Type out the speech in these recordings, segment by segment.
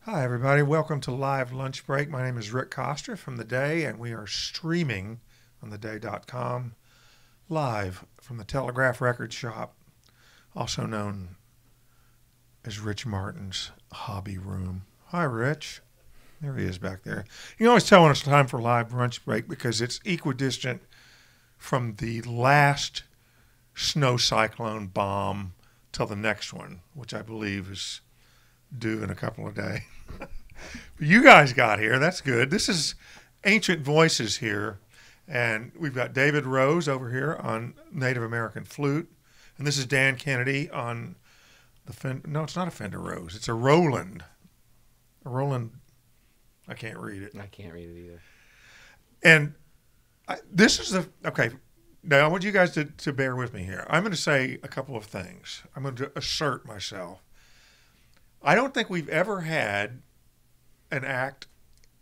Hi, everybody. Welcome to Live Lunch Break. My name is Rick Coster from The Day, and we are streaming on theday.com live from the Telegraph record shop, also known as Rich Martin's hobby room. Hi, Rich. There he is back there. You can always tell when it's time for Live Lunch Break because it's equidistant from the last snow cyclone bomb till the next one, which I believe is due in a couple of days. You guys got here. That's good. This is Ancient Voices here. And we've got David Rose over here on Native American flute. And this is Dan Kennedy on the Fender. No, it's not a Fender Rose. It's a Roland. A Roland. I can't read it. I can't read it either. And this is the. Okay. Now, I want you guys to bear with me here. I'm going to say a couple of things. I'm going to assert myself. I don't think we've ever had an act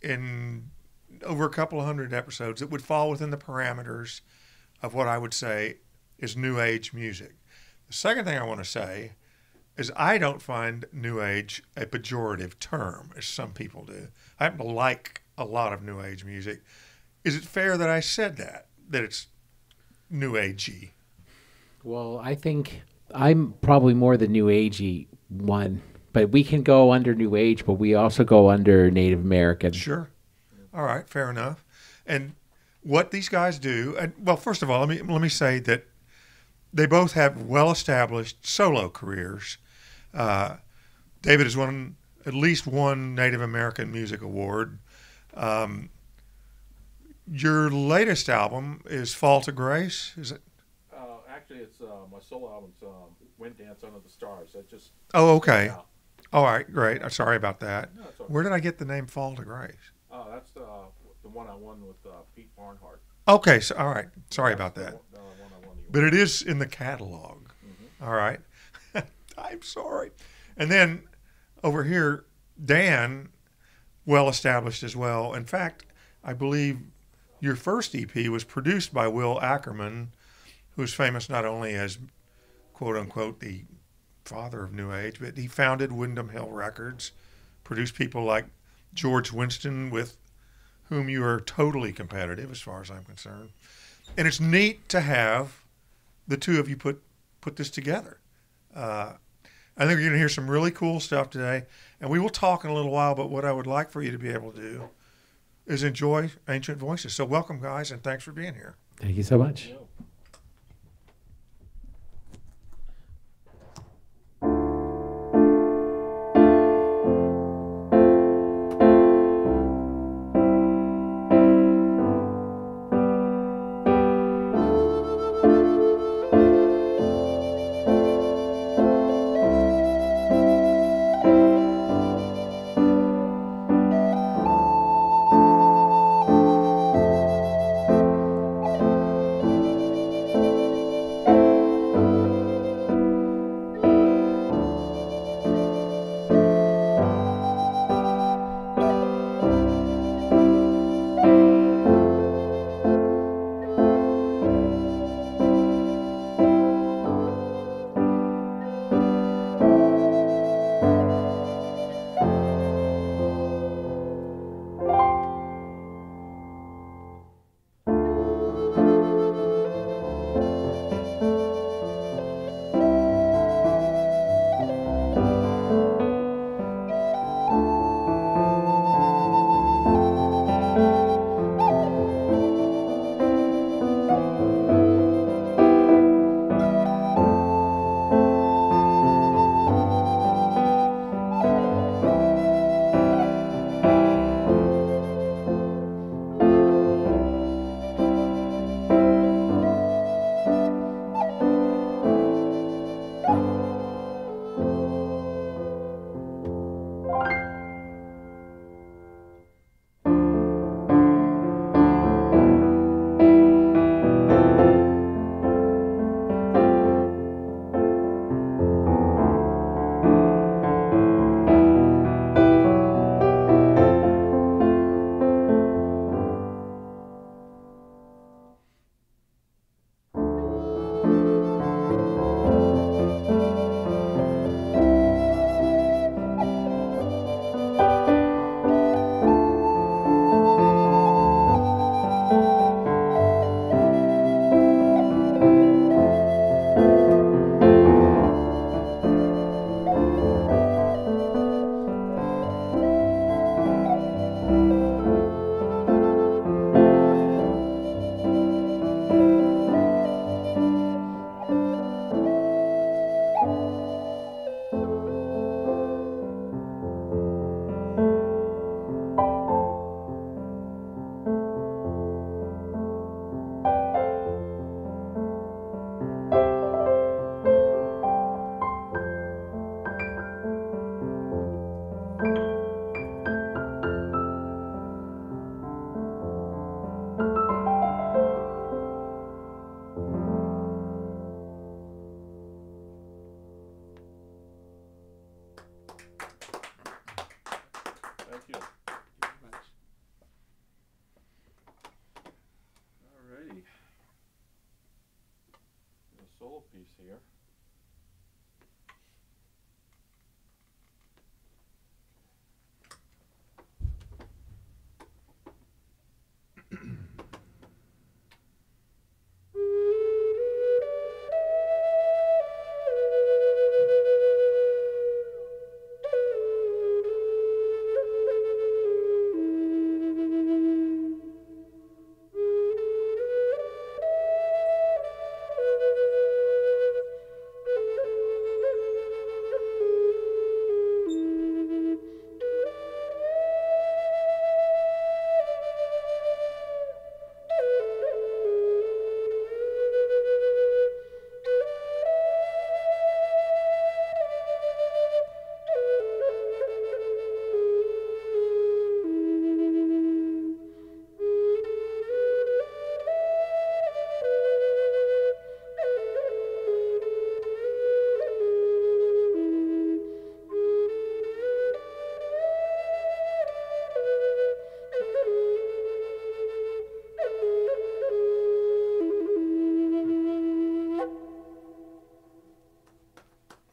in over a couple of hundred episodes that would fall within the parameters of what I would say is New Age music. The second thing I want to say is I don't find New Age a pejorative term, as some people do. I happen to like a lot of New Age music. Is it fair that I said that it's New Agey? Well, I think I'm probably more the New Agey one. But we can go under New Age, but we also go under Native American. Sure. All right, fair enough. And what these guys do, well, first of all, let me say that they both have well-established solo careers. David has won at least one Native American Music Award. Your latest album is Fall to Grace, is it? Actually, it's my solo album's Wind Dance Under the Stars. That just Oh, okay. All right, great. I'm sorry about that. No, it's okay. Where did I get the name Fall to Grace? That's the one I won with Pete Barnhart. Okay, so, all right. Sorry about that. The one I won. But it is in the catalog. Mm-hmm. All right. I'm sorry. And then over here, Dan, well established as well. In fact, I believe your first EP was produced by Will Ackerman, who's famous not only as, quote unquote, the father of New Age, but he founded Windham Hill Records, produced people like George Winston, with whom you are totally competitive as far as I'm concerned. And it's neat to have the two of you put this together. I think you're going to hear some really cool stuff today, and we will talk in a little while, but what I would like for you to be able to do is enjoy Ancient Voices. So welcome, guys, and thanks for being here. Thank you so much. Yeah. piece here.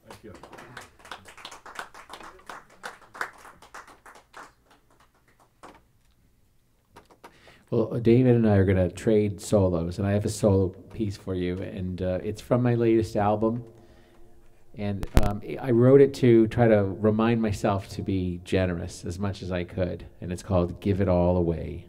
Thank you. Well, David and I are going to trade solos, and I have a solo piece for you, and it's from my latest album. And I wrote it to try to remind myself to be generous as much as I could, and it's called Give It All Away.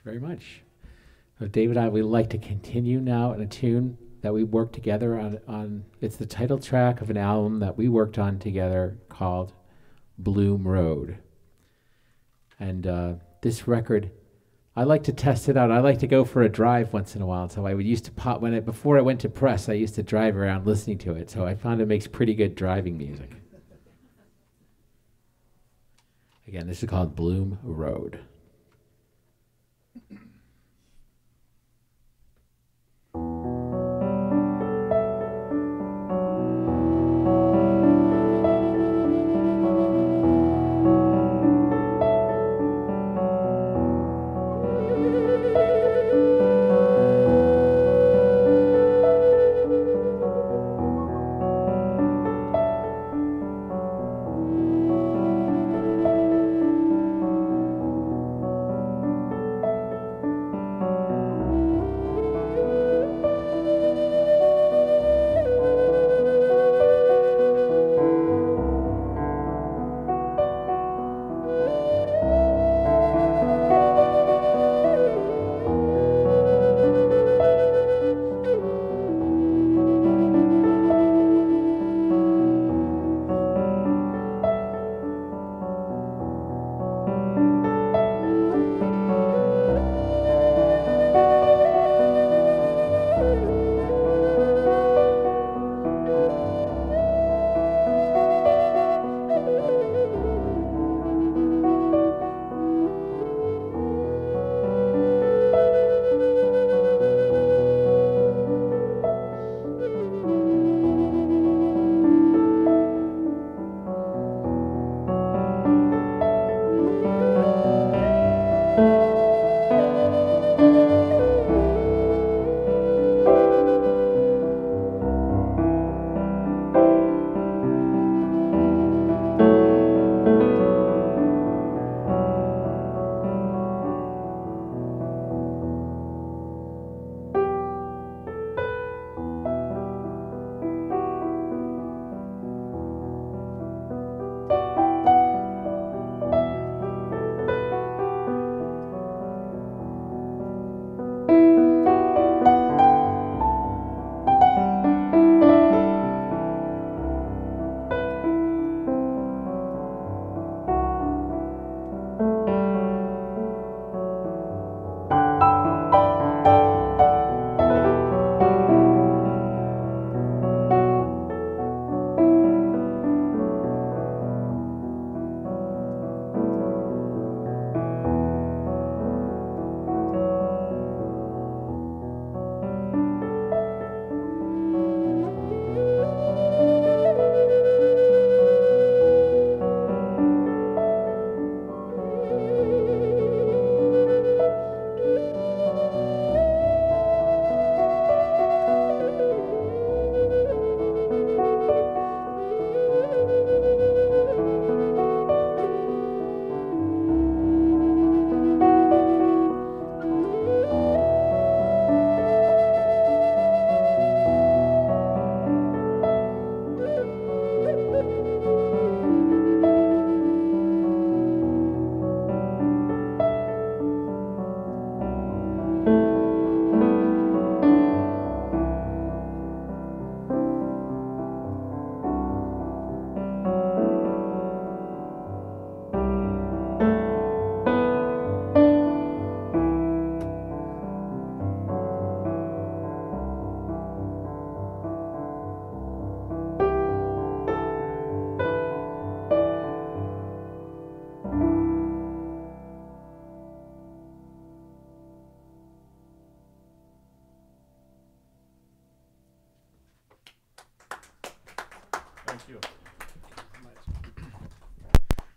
Very much. David and I, we like to continue now in a tune that we worked together on. It's the title track of an album that we worked on together called Bloom Road. And this record, I like to test it out. I like to go for a drive once in a while. So I would used to pop before I went to press. I used to drive around listening to it. So I found it makes pretty good driving music. Again, this is called Bloom Road.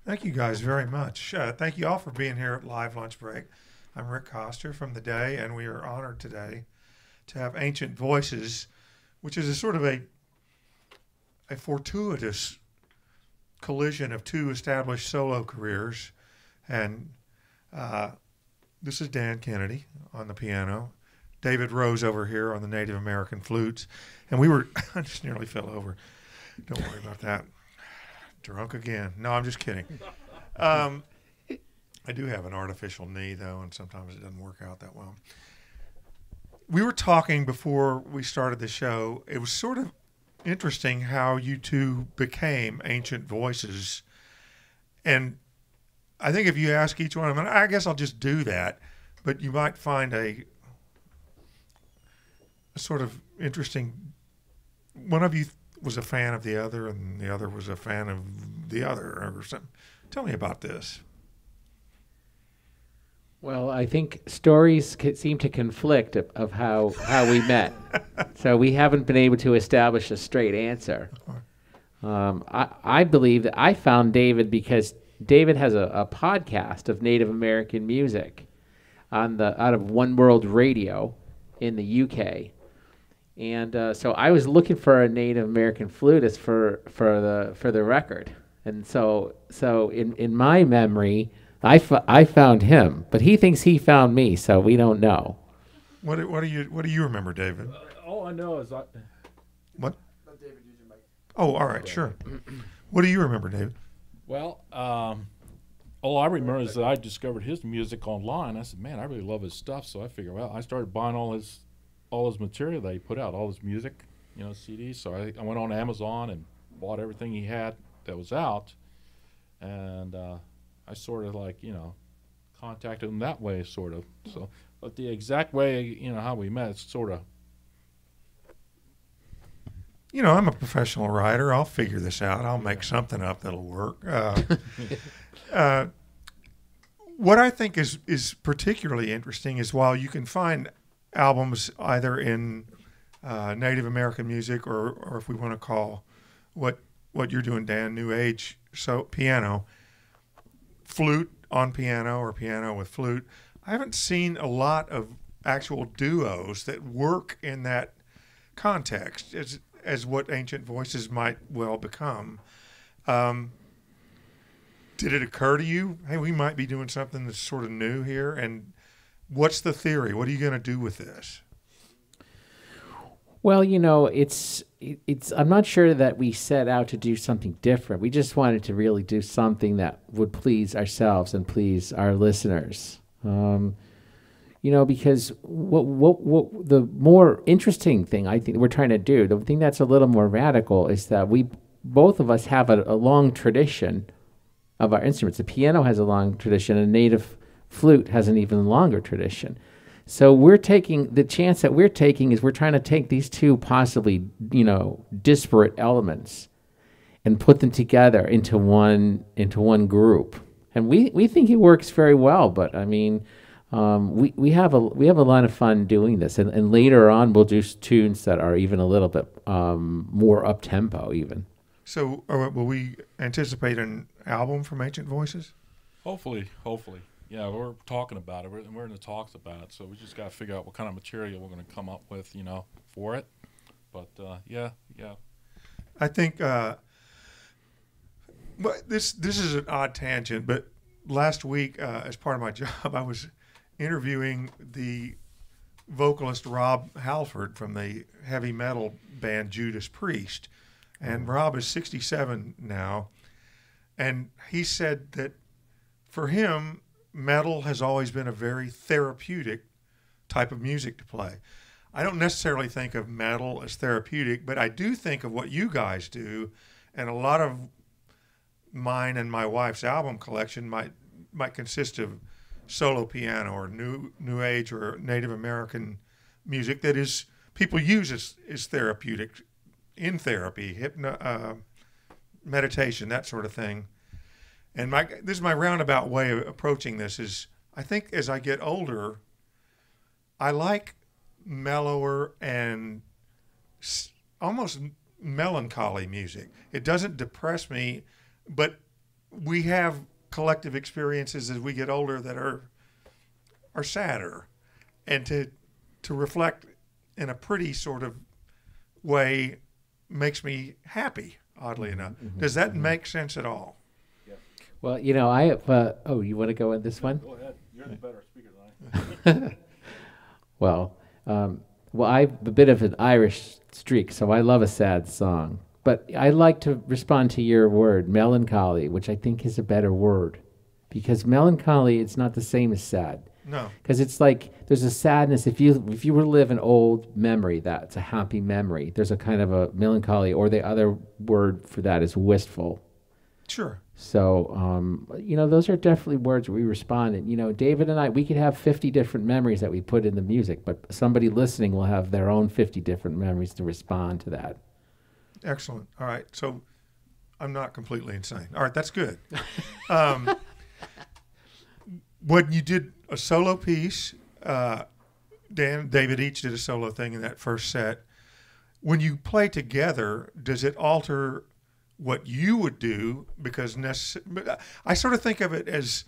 Thank you guys very much. Thank you all for being here at Live Lunch Break. I'm Rick Coster from The Day, and we are honored today to have Ancient Voices, which is a sort of a fortuitous collision of two established solo careers. And this is Dan Kennedy on the piano, David Rose over here on the Native American flutes. And we were, I just nearly fell over. Don't worry about that. Drunk again. No, I'm just kidding. I do have an artificial knee, though, and sometimes it doesn't work out that well. we were talking before we started the show. It was sort of interesting how you two became Ancient Voices. And I think if you ask each one of them, and I guess I'll just do that, but you might find a sort of interesting. One of you was a fan of the other, and the other was a fan of the other, or something. Tell me about this. Well, I think stories seem to conflict of how we met. So we haven't been able to establish a straight answer. I believe that I found David because David has a podcast of Native American music out of One World Radio in the UK. And so I was looking for a Native American flutist for the record. And so in my memory, I found him, but he thinks he found me, so we don't know. What do you remember, David? All I know is What? Let David use your mic. Oh, all right, sure. What do you remember, David? well, all I remember is that I discovered his music online. I said, man, I really love his stuff. So I figured, well, I started buying all his material that he put out, all his music, CDs. So I went on Amazon and bought everything he had that was out, and I sort of contacted him that way, sort of. So, but the exact way, how we met, it's sort of. I'm a professional writer. I'll figure this out. I'll make something up that'll work. What I think is particularly interesting is while you can find albums either in Native American music or if we want to call what you're doing, Dan, New Age, so piano, flute on piano or piano with flute. I haven't seen a lot of actual duos that work in that context as what Ancient Voices might well become. Did it occur to you, hey, we might be doing something that's sort of new here? And what's the theory? What are you going to do with this? Well, it's I'm not sure that we set out to do something different. We just wanted to really do something that would please ourselves and please our listeners. Because what the more interesting thing I think we're trying to do, the thing that's a little more radical, is that both of us have a long tradition of our instruments. The piano has a long tradition, and native flute has an even longer tradition. So the chance that we're taking is we're trying to take these two possibly, disparate elements and put them together into one group. And we think it works very well, but I mean, we have a lot of fun doing this, and later on we'll do tunes that are even a little bit more up tempo even. So will we anticipate an album from Ancient Voices? Hopefully. Yeah, we're talking about it. We're in the talks about it. So we just got to figure out what kind of material we're going to come up with, for it. But yeah. I think but this is an odd tangent, but last week as part of my job, I was interviewing the vocalist Rob Halford from the heavy metal band Judas Priest. And Rob is 67 now. And he said that for him, metal has always been a very therapeutic type of music to play. I don't necessarily think of metal as therapeutic, but I do think of what you guys do. And a lot of mine and my wife's album collection might consist of solo piano or new age or Native American music that is people use as therapeutic in therapy, meditation, that sort of thing. And this is my roundabout way of approaching this is I think as I get older, I like mellower and almost melancholy music. It doesn't depress me, but we have collective experiences as we get older that are sadder, and to reflect in a pretty sort of way makes me happy, oddly enough. Does that make sense at all? Yeah. Well, I have, you want to go in this one? Go ahead. You're the better speaker than I am. Well, I have a bit of an Irish streak, so I love a sad song. But I like to respond to your word, melancholy, which I think is a better word. Because melancholy, it's not the same as sad. No. Because it's like there's a sadness. If you relive an old memory that's a happy memory, there's a kind of a melancholy, or the other word for that is wistful. Sure. So, those are definitely words we respond. And, David and I, we could have 50 different memories that we put in the music, but somebody listening will have their own 50 different memories to respond to that. Excellent. All right. So I'm not completely insane. All right. That's good. When you did a solo piece, David each did a solo thing in that first set. When you play together, does it alter what you would do? Because I sort of think of it as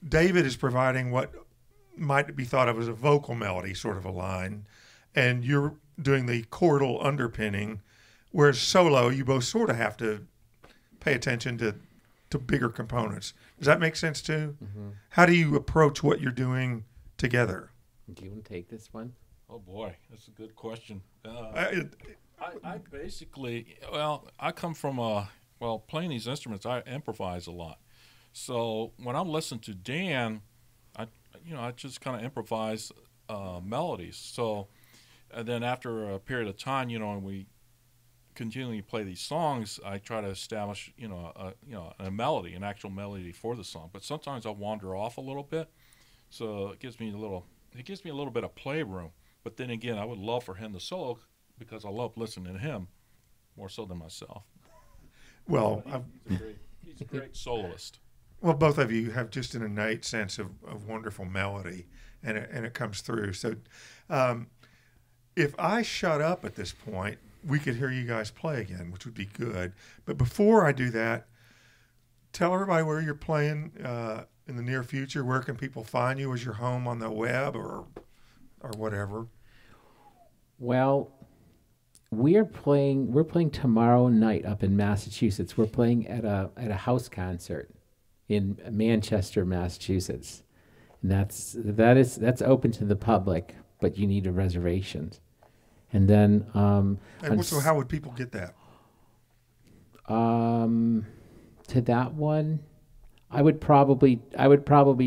David is providing what might be thought of as a vocal melody, sort of a line, and you're doing the chordal underpinning, whereas solo, you both sort of have to pay attention to bigger components. Does that make sense too? Mm-hmm. How do you approach what you're doing together? Do you want to take this one? Oh boy, that's a good question. I basically, I come from playing these instruments, I improvise a lot. So when I'm listening to Dan, I just kind of improvise melodies. So, and then after a period of time, and we continually play these songs, I try to establish, a melody, an actual melody for the song. But sometimes I'll wander off a little bit, so it gives me a little bit of playroom. But then again, I would love for him to solo because I love listening to him more so than myself. Well, he's a great soloist. Well, both of you have just an innate sense of wonderful melody, and it comes through. So, if I shut up at this point, we could hear you guys play again, which would be good. But before I do that, tell everybody where you're playing in the near future. Where can people find you? Is your home on the web or whatever? Well, we're playing tomorrow night up in Massachusetts. We're playing at a house concert in Manchester, Massachusetts, and that's open to the public, but you need a reservation. And then, so how would people get that? To that one, I would probably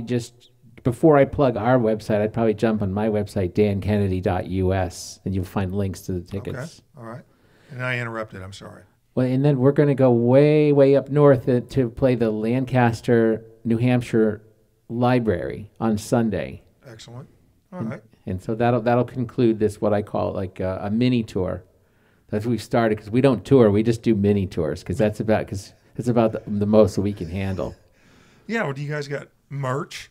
just, before I plug our website, I'd probably jump on my website, dankennedy.us, and you'll find links to the tickets. Okay, all right. And I interrupted, I'm sorry. Well, and then we're going to go way, way up north to play the Lancaster, New Hampshire Library on Sunday. Excellent. All right. And so that'll conclude this, what I call like a mini tour. That's what we've started, because we don't tour, we just do mini tours, because that's about the most that we can handle. Yeah, well, do you guys got merch?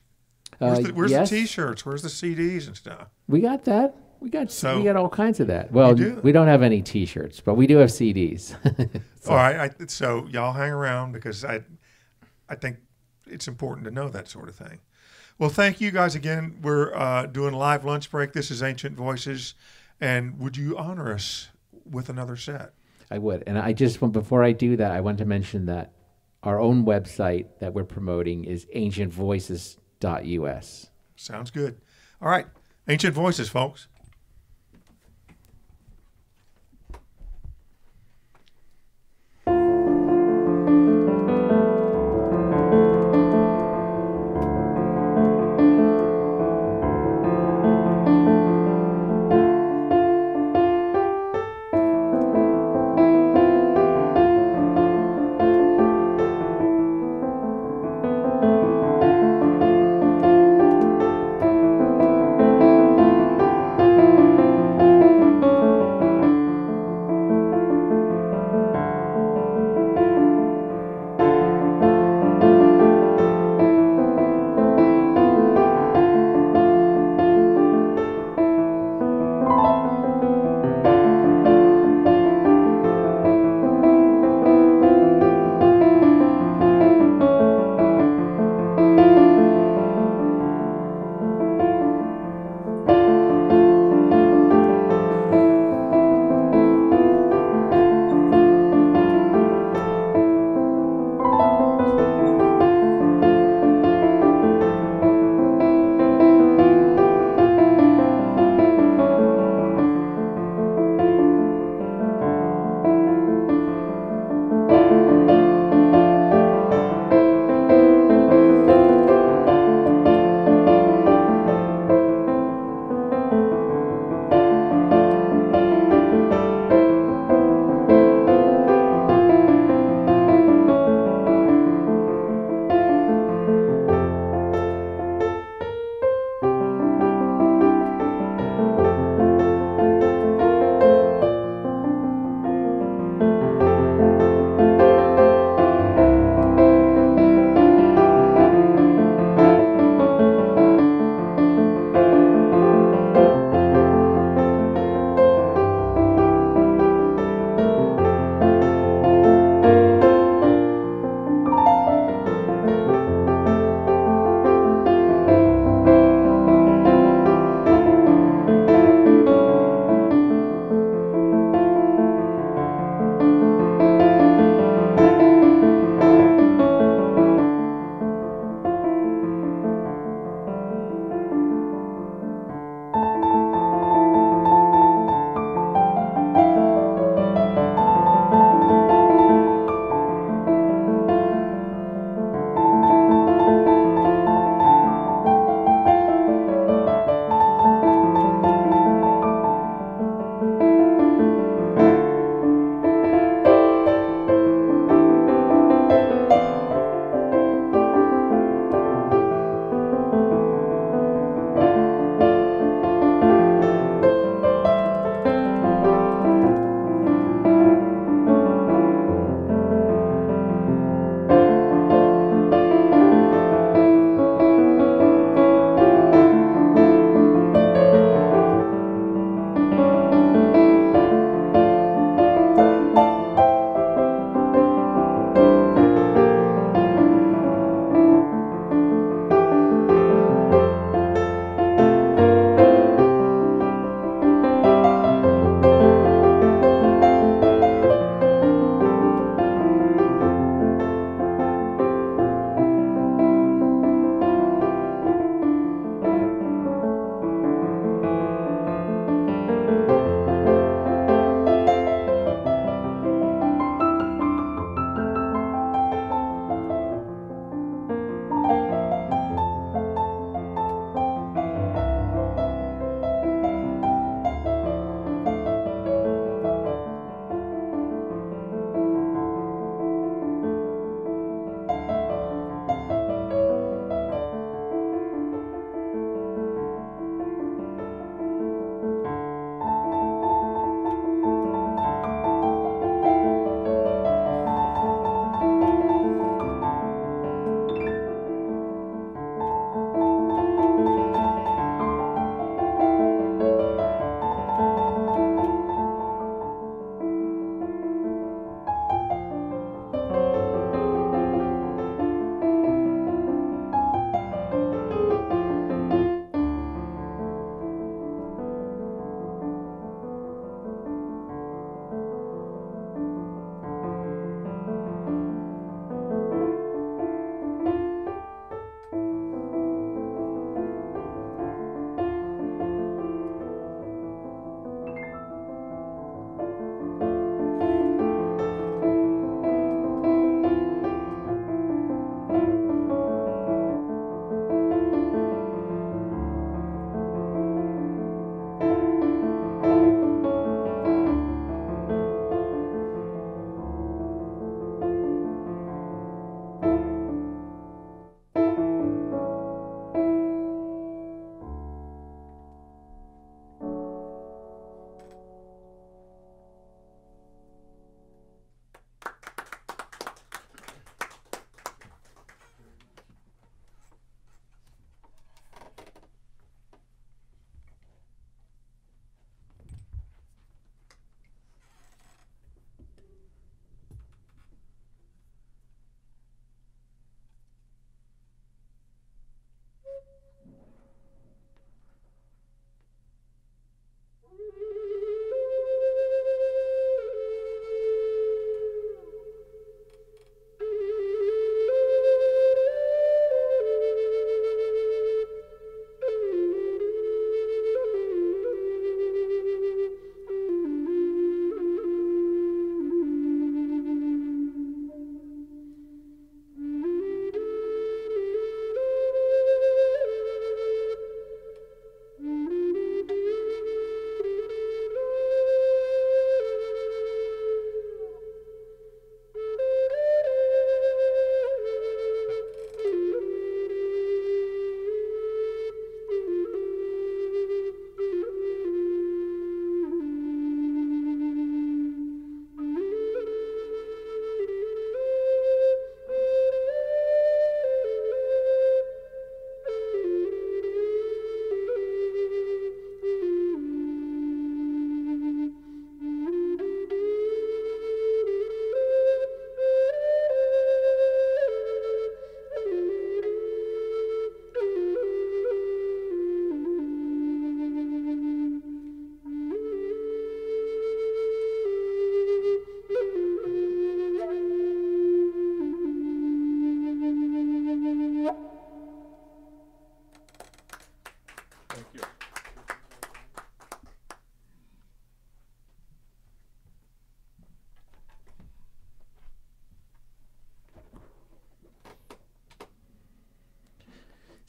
Where's yes. the T-shirts? Where's the CDs and stuff? We got that. We got all kinds of that. Well, we don't have any T-shirts, but we do have CDs. All right. So y'all hang around, because I think it's important to know that sort of thing. Well, thank you guys again. We're doing a live lunch break. This is Ancient Voices, and would you honor us with another set? I would. And before I do that, I want to mention that our own website that we're promoting is ancientvoices.us. Sounds good. All right. Ancient Voices, folks.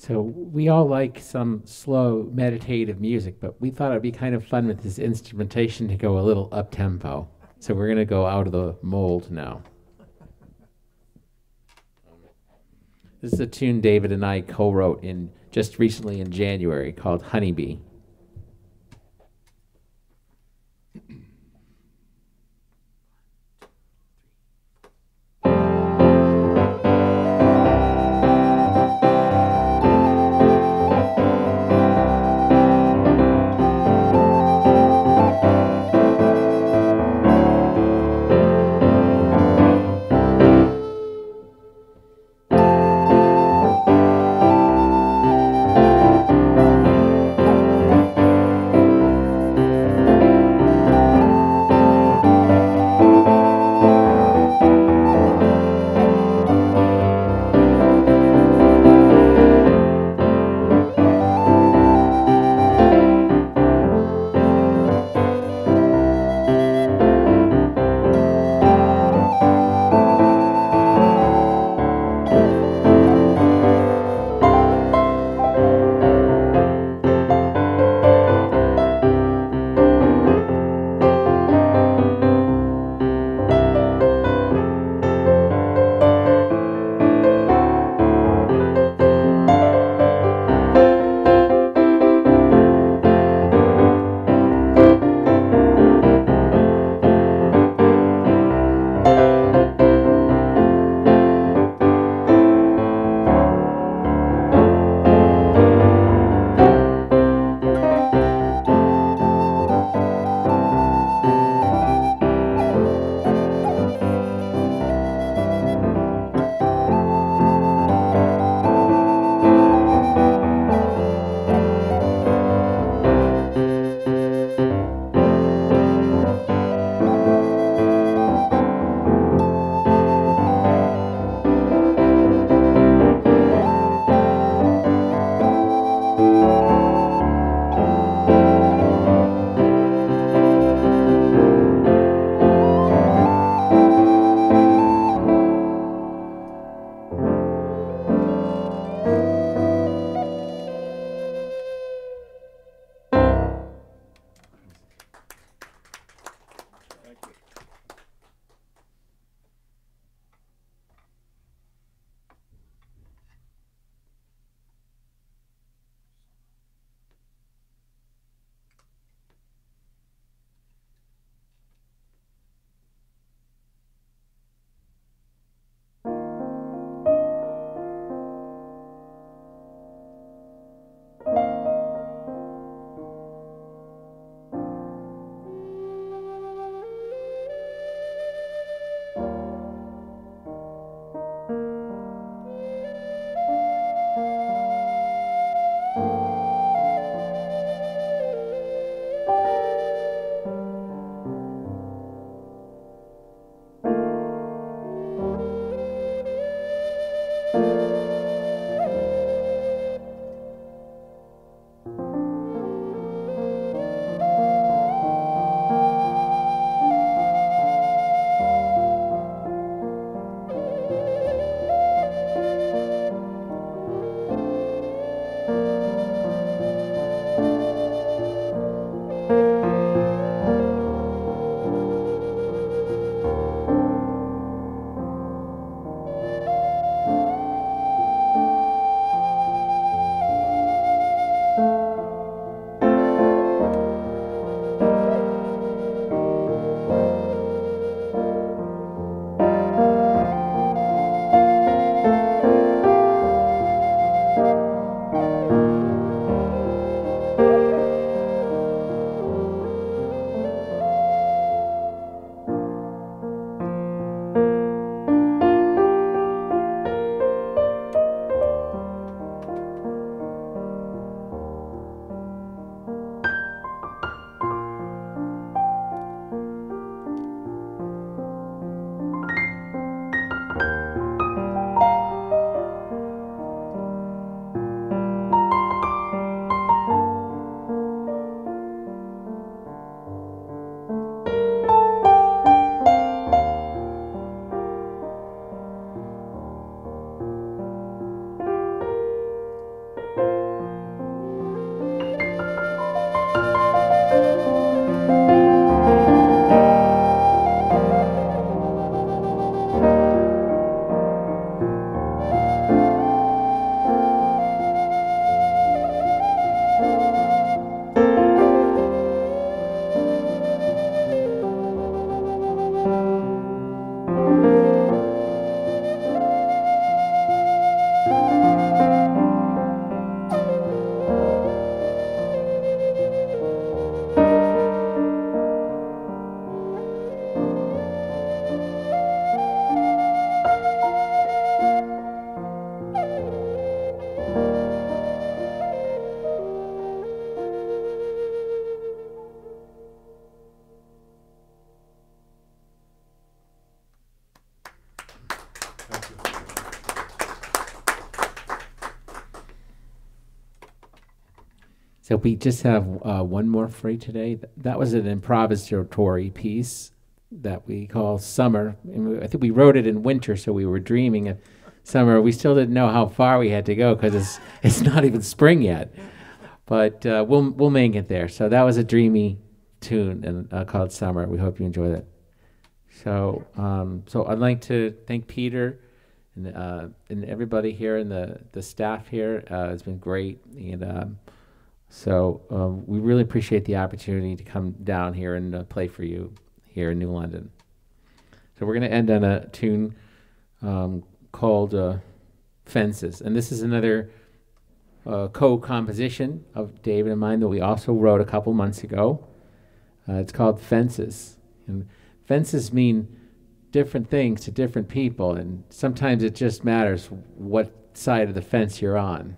So we all like some slow meditative music, but we thought it'd be kind of fun with this instrumentation to go a little up tempo. So we're going to go out of the mold now. This is a tune David and I co-wrote in just recently in January called Honeybee. So we just have one more for you today. That was an improvisatory piece that we call Summer. And I think we wrote it in winter, so we were dreaming of summer. We still didn't know how far we had to go because it's not even spring yet. But we'll make it there. So that was a dreamy tune and called Summer. We hope you enjoyed it. So I'd like to thank Peter and everybody here and the staff here. It's been great. And we really appreciate the opportunity to come down here and play for you here in New London. So we're going to end on a tune called Fences. And this is another co-composition of David and mine that we also wrote a couple months ago. It's called Fences. And fences mean different things to different people, and sometimes it just matters what side of the fence you're on.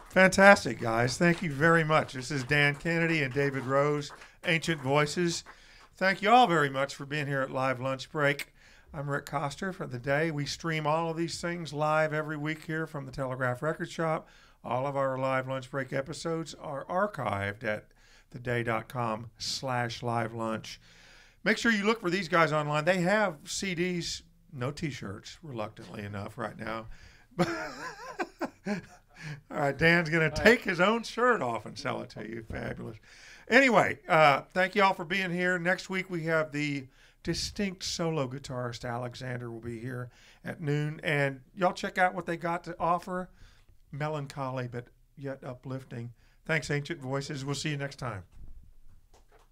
Fantastic, guys. Thank you very much. This is Dan Kennedy and David Rose, Ancient Voices. Thank you all very much for being here at Live Lunch Break. I'm Rick Coster for the day. We stream all of these things live every week here from the Telegraph Record Shop. All of our Live Lunch Break episodes are archived at theday.com/live lunch. Make sure you look for these guys online. They have CDs, no T-shirts, reluctantly enough right now. All right, Dan's going to take his own shirt off and sell it to you. Fabulous. Anyway, thank you all for being here. Next week we have the distinct solo guitarist Alexander will be here at noon. And y'all check out what they got to offer. Melancholy, but yet uplifting. Thanks, Ancient Voices. We'll see you next time.